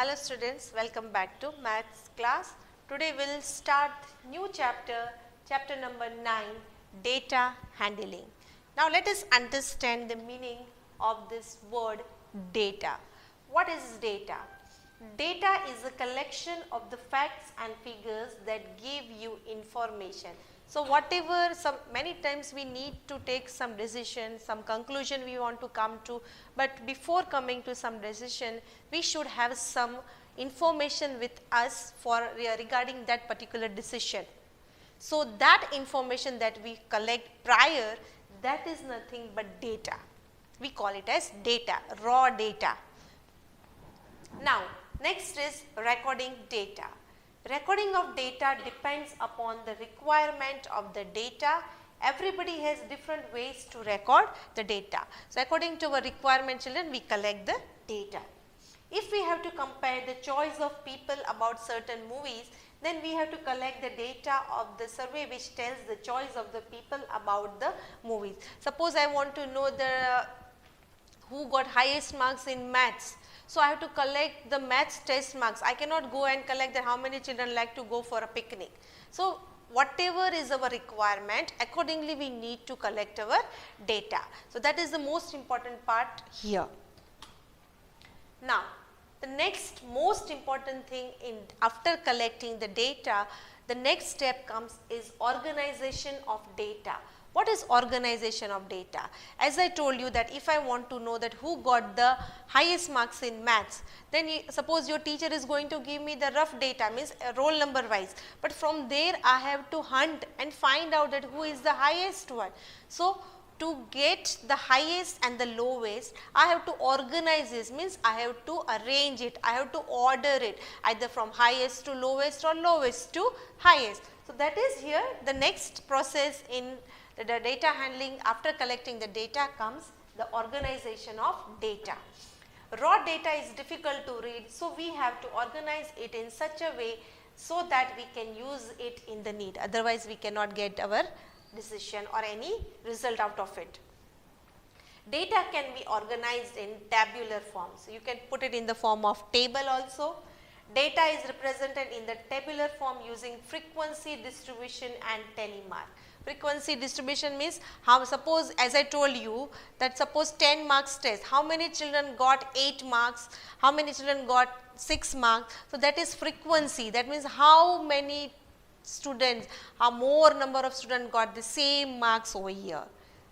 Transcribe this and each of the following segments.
Hello students, welcome back to maths class. Today we will start new chapter, chapter number 9, data handling. Now let us understand the meaning of this word data. What is data? Data is a collection of the facts and figures that give you information. So whatever, many times we need to take some decision, some conclusion we want to come to, but before coming to some decision, we should have some information with us for regarding that particular decision. So that information that we collect prior, that is nothing but data. We call it as data, raw data. Now next is recording data. Recording of data depends upon the requirement of the data. Everybody has different ways to record the data. So according to our requirement, children, we collect the data. If we have to compare the choice of people about certain movies, then we have to collect the data of the survey which tells the choice of the people about the movies. Suppose I want to know who got highest marks in maths. So I have to collect the maths test marks. I cannot go and collect that how many children like to go for a picnic. So whatever is our requirement, accordingly we need to collect our data. So that is the most important part here. Now the next most important thing after collecting the data, the next step comes is organization of data. What is organization of data? As I told you that if I want to know that who got the highest marks in maths, then suppose your teacher is going to give me the rough data, means roll number wise, but from there I have to hunt and find out that who is the highest one. So to get the highest and the lowest, I have to organize this, means I have to arrange it, I have to order it either from highest to lowest or lowest to highest. So that is here the next process in the data handling. After collecting the data comes the organization of data. Raw data is difficult to read, so we have to organize it in such a way so that we can use it in the need, otherwise we cannot get our decision or any result out of it. Data can be organized in tabular form, so you can put it in the form of table also. Data is represented in the tabular form using frequency distribution and telemark. Frequency distribution means suppose as I told you that suppose 10 marks test, how many children got 8 marks, how many children got 6 marks. So that is frequency, that means how many students, how more number of students got the same marks over here.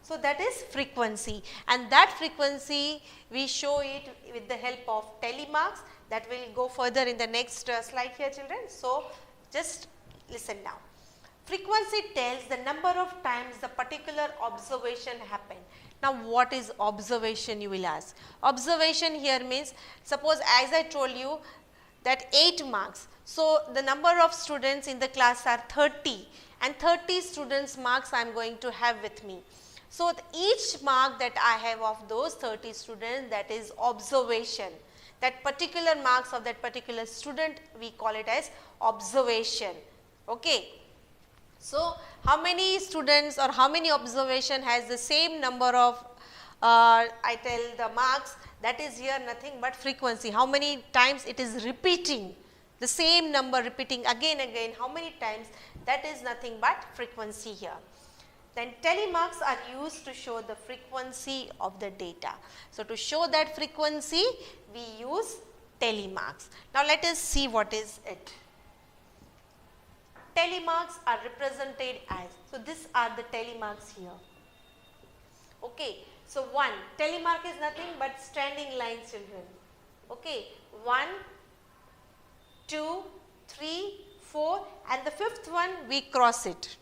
So that is frequency, and that frequency we show it with the help of telemarks. That will go further in the next slide here, children. So just listen now. Frequency tells the number of times the particular observation happened. Now what is observation, you will ask. Observation here means, suppose as I told you that 8 marks. So the number of students in the class are 30 and 30 students marks I am going to have with me. So each mark that I have of those 30 students, that is observation. That particular marks of that particular student, we call it as observation. Okay. So how many students or how many observation has the same number of I tell the marks, that is here nothing but frequency. How many times it is repeating, the same number repeating again, how many times, that is nothing but frequency here. Then telemarks are used to show the frequency of the data. So to show that frequency, we use telemarks. Now let us see what is it. Telemarks are represented as, so these are the telemarks here. Okay. So 1, telemark is nothing but standing line, children. Okay. 1, 2, 3, 4, and the 5th one we cross it.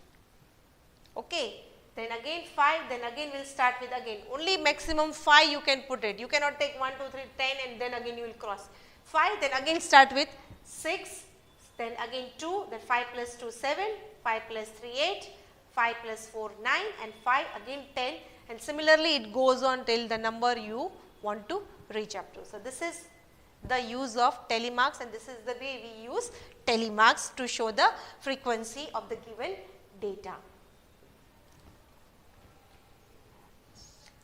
Okay. Then again 5, then again we will start with again. Only maximum 5 you can put it. You cannot take 1, 2, 3, 10 and then again you will cross. 5, then again start with 6, then again 2, then 5 plus 2, 7, 5 plus 3, 8, 5 plus 4, 9 and 5 again 10, and similarly it goes on till the number you want to reach up to. So this is the use of telemarks, and this is the way we use telemarks to show the frequency of the given data.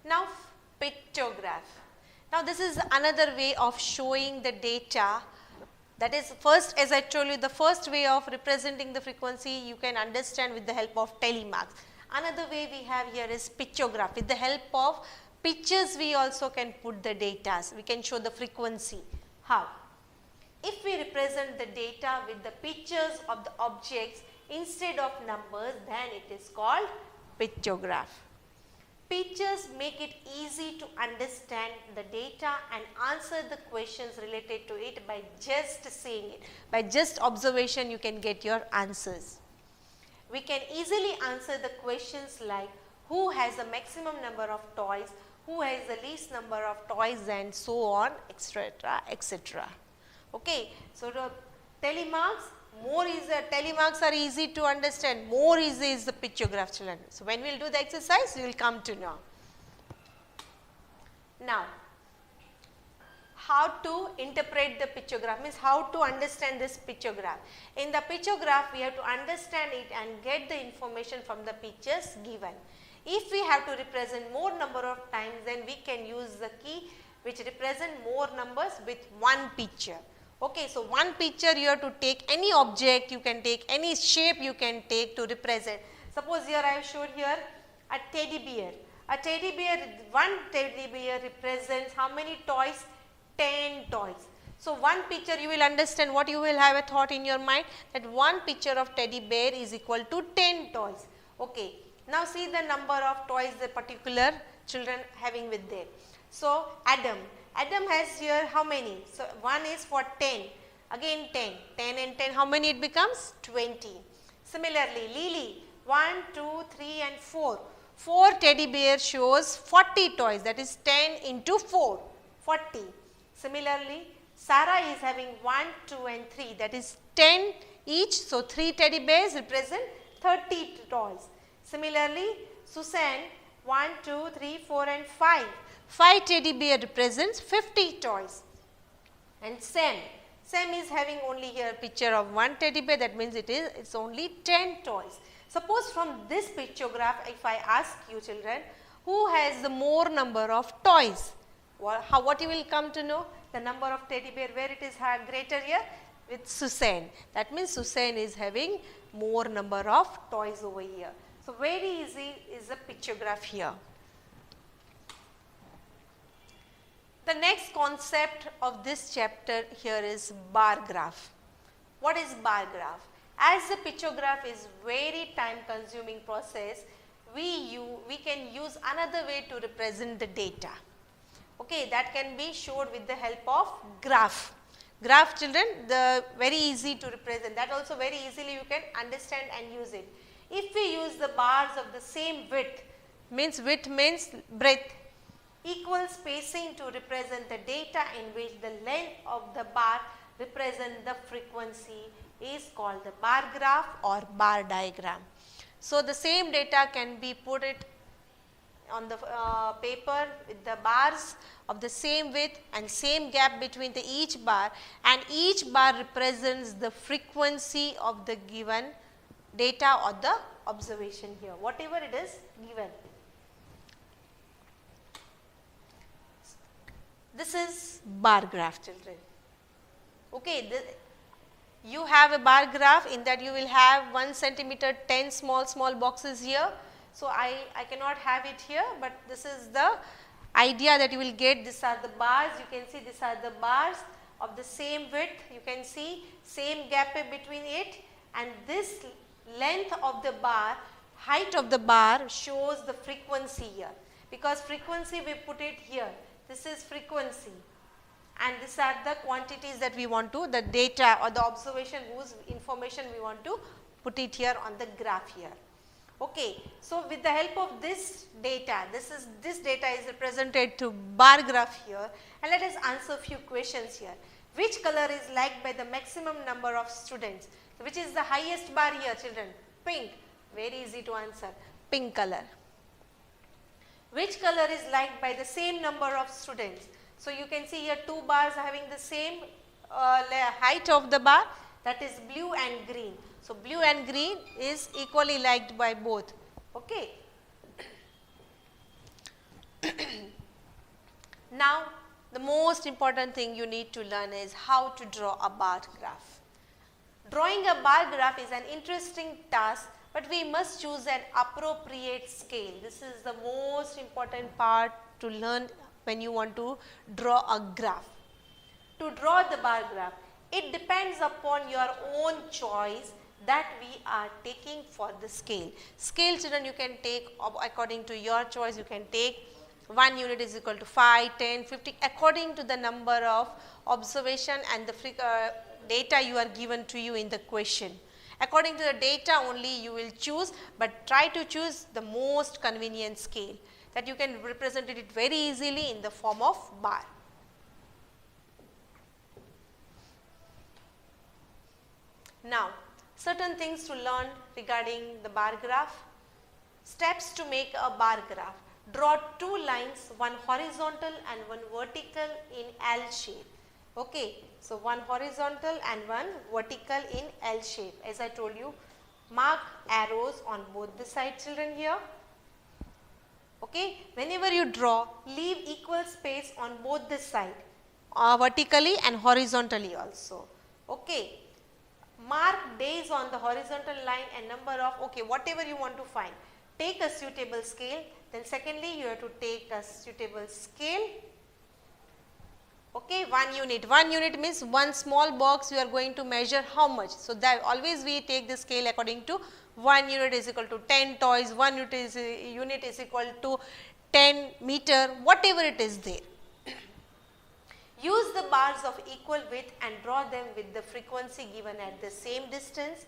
Now pictograph. Now this is another way of showing the data That is first, as I told you, the first way of representing the frequency you can understand with the help of telemarks. Another way we have here is pictograph. With the help of pictures we also can put the data. We can show the frequency. How? If we represent the data with the pictures of the objects instead of numbers, then it is called pictograph. Pictures make it easy to understand the data and answer the questions related to it by just seeing it. By just observation you can get your answers. We can easily answer the questions like who has the maximum number of toys, who has the least number of toys, and so on, etc., etc. Okay. So, the telemarks, telemarks are easy to understand, more easy is the pictograph, children. So, when we will do the exercise, you will come to know. Now, how to interpret the pictograph, means how to understand this pictograph. In the pictograph, we have to understand it and get the information from the pictures given. If we have to represent more number of times, then we can use the key which represent more numbers with one picture. Okay, so one picture you have to take any object, you can take any shape you can take to represent. Suppose here I have shown here a teddy bear. A teddy bear, one teddy bear represents how many toys? 10 toys. So, one picture you will understand what you will have a thought in your mind, that one picture of teddy bear is equal to 10 toys. Okay. Now, see the number of toys the particular children having with them. So, Adam has here how many? So, 1 is for 10, again 10 and 10, how many it becomes? 20. Similarly, Lily, 1, 2, 3 and 4. 4 teddy bear shows 40 toys, that is 10 into 4, 40. Similarly, Sarah is having 1, 2 and 3, that is 10 each. So, 3 teddy bears represent 30 toys. Similarly, Susan, 1, 2, 3, 4 and 5. 5 teddy bear represents 50 toys. And Sam is having only here picture of 1 teddy bear, that means it's only 10 toys. Suppose from this pictograph, if I ask you children, who has the more number of toys? What you will come to know? The number of teddy bear, where it is greater here? With Susan. That means Susan is having more number of toys over here. So, very easy is the pictograph here. The next concept of this chapter here is bar graph. What is bar graph? As the pictograph is very time consuming process, we can use another way to represent the data. Okay, that can be showed with the help of graph. Graph children, the very easy to represent, that also very easily you can understand and use it. If we use the bars of the same width means breadth, equal spacing to represent the data in which the length of the bar represent the frequency is called the bar graph or bar diagram. So, the same data can be put it on the paper with the bars of the same width and same gap between each bar, and each bar represents the frequency of the given data or the observation here, whatever it is given. This is bar graph children. Okay, you have a bar graph, in that you will have 1 centimeter 10 small boxes here. So, I cannot have it here, but this is the idea that you will get. These are the bars, you can see these are the bars of the same width, you can see same gap between it, and this length of the bar, height of the bar shows the frequency here, because frequency we put it here. This is frequency, and these are the quantities that we want to, the data or the observation whose information we want to put it here on the graph here. Okay. So, with the help of this data, this data is represented to bar graph here, and let us answer few questions here. Which color is liked by the maximum number of students? So, which is the highest bar here children? Pink. Very easy to answer, pink color. Which color is liked by the same number of students? So, you can see here 2 bars having the same height of the bar, that is blue and green. So, blue and green is equally liked by both. Okay. Now, the most important thing you need to learn is how to draw a bar graph. Drawing a bar graph is an interesting task, but we must choose an appropriate scale. This is the most important part to learn when you want to draw a graph. To draw the bar graph, it depends upon your own choice that we are taking for the scale. Scale, children, you can take according to your choice. You can take 1 unit is equal to 5, 10, 50 according to the number of observation and the data you are given to you in the question. According to the data only you will choose, but try to choose the most convenient scale that you can represent it very easily in the form of bar. Now, certain things to learn regarding the bar graph. Steps to make a bar graph. Draw 2 lines, one horizontal and one vertical in L shape. Okay, so one horizontal and one vertical in L shape. As I told you, mark arrows on both the sides, children, here. Okay, whenever you draw, leave equal space on both the side, vertically and horizontally also. Okay, mark days on the horizontal line and number of, okay, whatever you want to find. Take a suitable scale. Then secondly, you have to take a suitable scale. Okay, 1 unit. 1 unit means one small box you are going to measure how much. So, that always we take the scale according to 1 unit is equal to 10 toys, 1 unit is equal to 10 meter, whatever it is there. Use the bars of equal width and draw them with the frequency given at the same distance.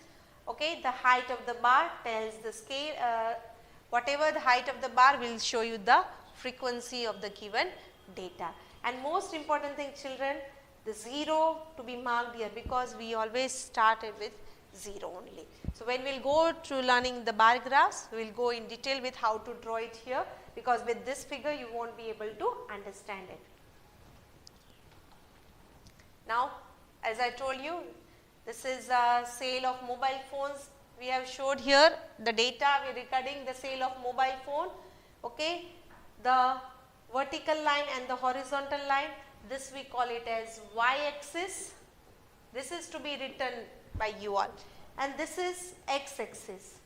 Okay, the height of the bar tells the scale, whatever the height of the bar will show you the frequency of the given data. And most important thing, children, the 0 to be marked here because we always started with 0 only. So, when we will go to learning the bar graphs, we will go in detail with how to draw it here, because with this figure you will not be able to understand it. Now, as I told you, this is a sale of mobile phones. We have showed here the data we are recording the sale of mobile phone. Okay, the vertical line and the horizontal line, this we call it as y-axis. This is to be written by you all, and this is x-axis.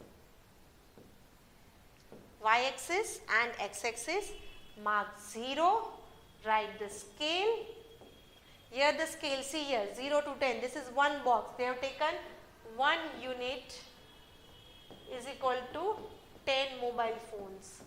Y-axis and x-axis, mark 0, write the scale. Here the scale, see here 0 to 10, this is one box. They have taken 1 unit is equal to 10 mobile phones.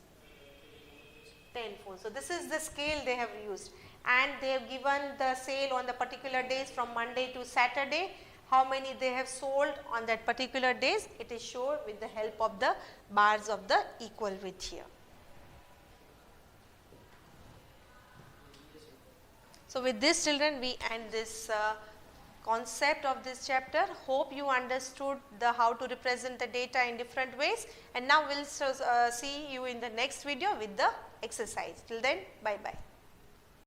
10 phones. So, this is the scale they have used, and they have given the sale on the particular days from Monday to Saturday. How many they have sold on that particular days, it is shown with the help of the bars of the equal width here. So, with this, children, we end this concept of this chapter. Hope you understood how to represent the data in different ways, and now we will see you in the next video with the exercise. Till then, bye bye.